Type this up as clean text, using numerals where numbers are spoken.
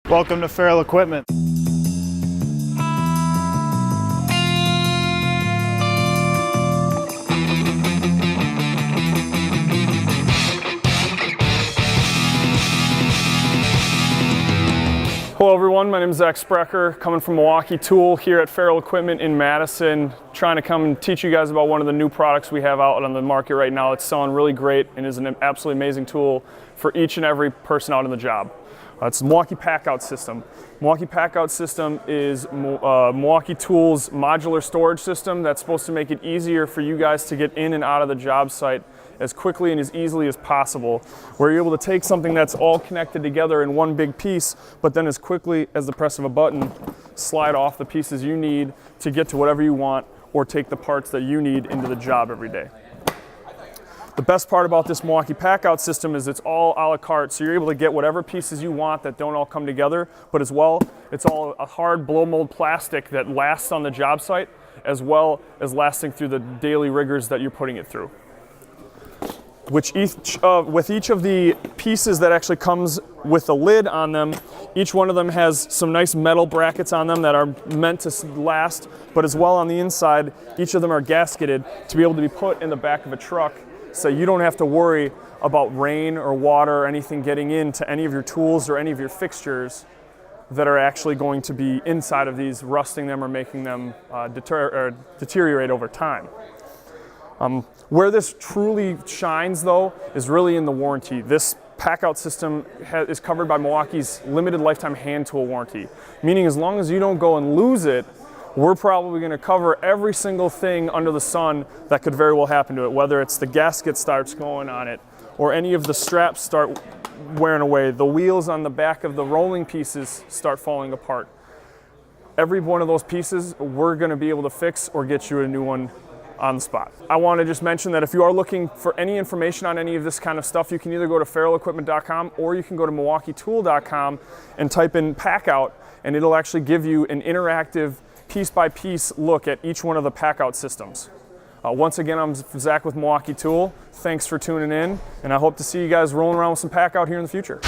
Welcome to Farrell Equipment. Hello everyone, my name is Zach Sprecher, coming from Milwaukee Tool here at Farrell Equipment in Madison, trying to come and teach you guys about one of the new products we have out on the market right now. It's selling really great and is an absolutely amazing tool for each and every person out on the job. It's the Milwaukee Packout system. Milwaukee Packout system is Milwaukee Tool's modular storage system that's supposed to make it easier for you guys to get in and out of the job site as quickly and as easily as possible, where you're able to take something that's all connected together in one big piece, but then as quickly as the press of a button, slide off the pieces you need to get to whatever you want or take the parts that you need into the job every day. The best part about this Milwaukee Packout system is it's all a la carte, so you're able to get whatever pieces you want that don't all come together, but as well, it's all a hard blow mold plastic that lasts on the job site, as well as lasting through the daily rigors that you're putting it through. With each of the pieces that actually comes with a lid on them, each one of them has some nice metal brackets on them that are meant to last, but as well on the inside, each of them are gasketed to be able to be put in the back of a truck, so you don't have to worry about rain or water or anything getting into any of your tools or any of your fixtures that are actually going to be inside of these, rusting them or making them deteriorate over time. Where this truly shines, though, is really in the warranty. This Packout system is covered by Milwaukee's limited lifetime hand tool warranty, meaning as long as you don't go and lose it, we're probably going to cover every single thing under the sun that could very well happen to it, whether it's the gasket starts going on it or any of the straps start wearing away, the wheels on the back of the rolling pieces start falling apart. Every one of those pieces we're going to be able to fix or get you a new one on the spot. I want to just mention that if you are looking for any information on any of this kind of stuff, you can either go to farrellequipment.com or you can go to milwaukeetool.com and type in Packout, and it'll actually give you an interactive piece-by-piece look at each one of the Packout systems. Once again, I'm Zach with Milwaukee Tool. Thanks for tuning in, and I hope to see you guys rolling around with some Packout here in the future.